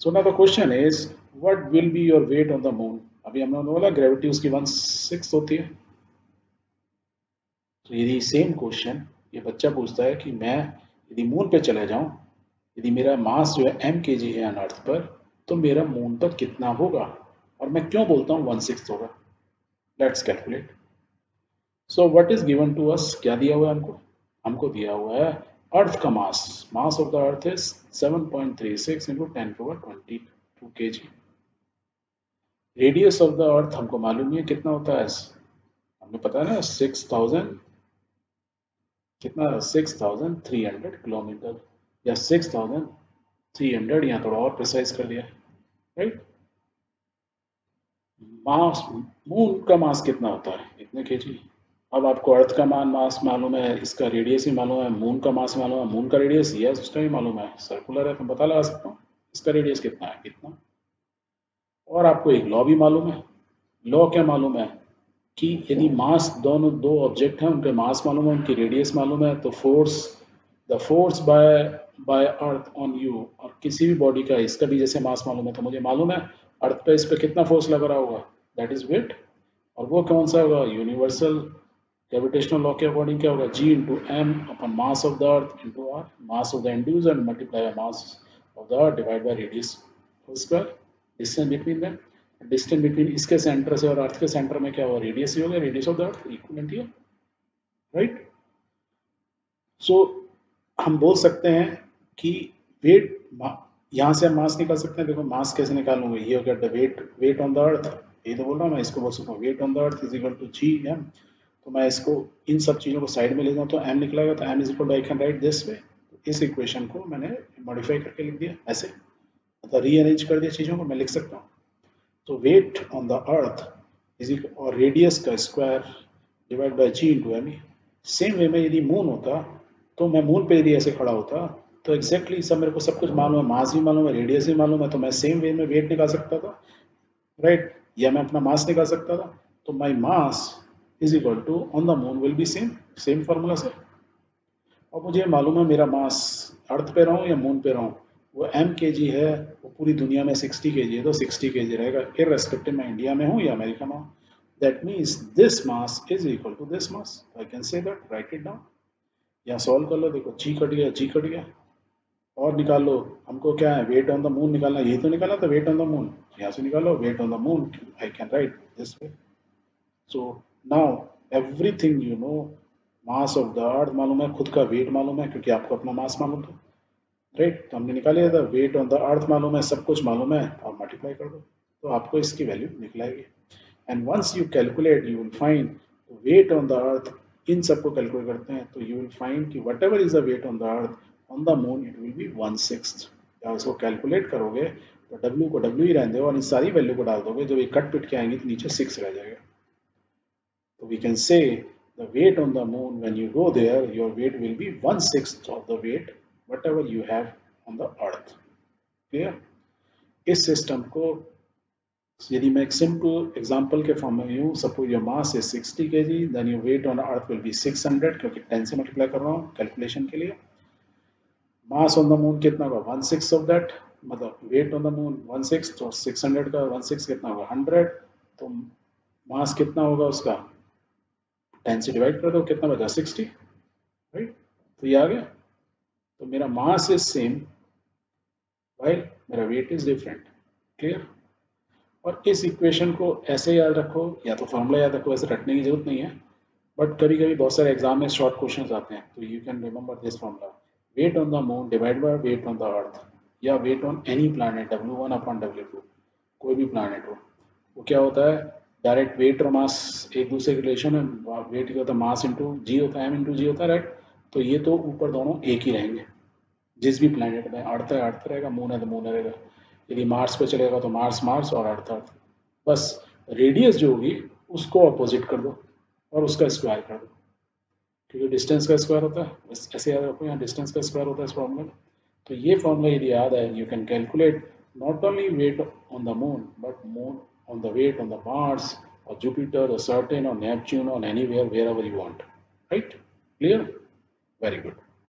So now the question is, what will be your weight on the moon? अभी हमने बोला gravity उसकी 1/6 होती है। तो यदि सेम क्वेश्चन ये बच्चा पूछता है कि मैं यदि मून पे चले जाऊं, यदि मेरा मास जो है m kg है ऑन अर्थ पर, तो मेरा मून पर कितना होगा, और मैं क्यों बोलता हूँ 1/6 होगा। Let's calculate. So what is given to us, क्या दिया हुआ है हमको? हमको दिया हुआ है अर्थ का mass. Mass of the earth is 7.36 into 10⁻22 kg। Radius of the earth हमको मालूम नहीं है कितना होता है, हमें पता है ना 6000, कितना 6300 किलोमीटर, या 6300, यहाँ थोड़ा और प्रिसाइज कर दिया, राइट। मास, मून का मास कितना होता है, इतने केजी। अब आपको अर्थ का मास मालूम है, इसका रेडियस ही मालूम है, मून का मास मालूम है, मून का रेडियस यस उसका भी मालूम है, सर्कुलर है तो पता लगा सकता हूँ इसका रेडियस कितना है, कितना। और आपको एक लॉ भी मालूम है। लॉ क्या मालूम है कि यदि मास, दोनों दो ऑब्जेक्ट हैं, उनके मास मालूम है, उनकी रेडियस मालूम है, तो force, the force by by earth on you, और किसी भी बॉडी का, इसका भी जैसे मास मालूम है, तो मुझे मालूम है अर्थ पे इस पे कितना फोर्स लग रहा होगा, दैट इज वेट। और वो कौन सा होगा, यूनिवर्सल ग्रेविटेशनल लॉ के अकॉर्डिंग क्या होगा, g इंटू एम अपन mass of the earth into R, mass of the inducer multiply by mass of the earth divide by radius whole square, distance between them. Distance between इसके centre से और अर्थ के centre में क्या होगा, radius ही होगा, radius of the earth equivalent ही है, राइट। सो हम बोल सकते हैं कि वेट, यहाँ से हम मास निकाल सकते हैं। देखो मास कैसे निकालूंगे, ये हो गया the weight, weight on the earth, ये तो बोल रहा हूँ मैं, इसको बोल सकता हूँ weight on the earth is equal to G M. तो मैं इसको, इन सब चीज़ों को साइड में ले जाऊँ तो एम निकलेगा, तो M is equal to, I can write this way. इस इक्वेशन को मैंने मॉडिफाई करके लिख दिया ऐसे, मतलब रीअरेंज कर दिया चीज़ों को, मैं लिख सकता हूँ। तो weight on the earth is equal, और रेडियस का square divide by G into M. Same way में यदि मून होता, तो मैं मून पे यदि ऐसे खड़ा होता, तो एग्जैक्टली सब मेरे को सब कुछ मालूम है, मास भी मालूम है, रेडियस भी मालूम है, तो मैं सेम वे में वेट निकाल सकता था, राइट। या मैं अपना मास निकाल सकता था। तो my mass is equal to on the moon will be same, same formula से। और मुझे मालूम है मेरा मास, अर्थ पे रहूं या मून पे रहूं, वो m kg है, वो पूरी दुनिया में 60 kg है, तो 60 kg रहेगा, इररेस्पेक्टिव मैं इंडिया में हूँ या अमेरिका में हूँ। That means this mass is equal to this mass, I can say that, write it down. या सॉल्व कर लो, देखो जी कट गया, जी कट गया। और निकाल लो, हमको क्या है, वेट ऑन द मून निकालना, यही तो निकाला था वेट ऑन द मून, यहाँ से निकालो weight on the moon, I can write this way. So now everything you know, mass of the earth मालूम है, खुद का वेट मालूम है क्योंकि आपको अपना मास मालूम था, राइट। तो हमने निकाल लिया था, वेट ऑन द अर्थ मालूम है, सब कुछ मालूम है, और मल्टीप्लाई कर दो तो आपको इसकी वैल्यू निकल आएगी। And once you calculate you will find weight on the earth, इन सबको कैलकुलेट करते हैं तो यू विल फाइंड कि whatever is the weight on the earth on the moon it will be 1/6। या उसको कैलकुलेट करोगे तो डब्ल्यू को डब्ल्यू ही रहने दो, और इन सारी वैल्यू को डाल दोगे, जब ये कट पिट के आएंगी तो नीचे 6 रह जाएगा। So we can say the weight on the moon, when you go there, your weight will be 1/6 of the weight whatever you have on the earth. Clear? इस सिस्टम को यदि मैं एक सिंपल एग्जांपल के फॉर्म में यूं, suppose your mass is 60 kg, then your weight on earth will be 600, क्योंकि 10 से मल्टीप्लाई कर रहा हूँ कैलकुलेशन के लिए। मास ऑन द मून कितना होगा, 1/6 ऑफ दैट, मतलब वेट ऑन द मून 1/6, तो 600 का 1/6 कितना होगा, 100। तो मास कितना होगा उसका, 10 से डिवाइड कर दो, कितना बचा, 60, राइट। तो ये आ गया। तो मेरा मास इज सेम वाइल मेरा वेट इज डिफरेंट। क्लियर? और इस इक्वेशन को ऐसे याद रखो, या तो फॉर्मूला याद रखो, ऐसे रटने की जरूरत नहीं है, बट कभी कभी बहुत सारे एग्जाम में शॉर्ट क्वेश्चन आते हैं, तो you can remember this formula, weight on the moon divide by weight on the earth, या weight on any planet W1 upon W2, कोई भी प्लानट हो। वो क्या होता है, डायरेक्ट वेट और मास एक दूसरे के रिलेशन है, वेट क्या होता है, मास इंटू जी होता है, एम इंटू जी होता है, राइट। तो ये तो ऊपर दोनों एक ही रहेंगे, जिस भी प्लैनेट में, अर्थ है अर्थ रहेगा, मून है तो मून रहेगा। यदि मार्स पे चलेगा तो मार्स मार्स और अर्थ अर्थ। बस रेडियस जो होगी उसको अपोजिट कर दो और उसका स्क्वायर कर दो, क्योंकि डिस्टेंस का स्क्वायर होता है, बस ऐसे याद रखो, यहाँ डिस्टेंस का स्क्वायर होता है इस फॉर्मूले में। तो ये फॉर्मूला यदि याद है, you can calculate not only weight on the moon, but moon on the weight on the Mars or Jupiter or Saturn or Neptune or anywhere wherever you want, right? Clear? Very good.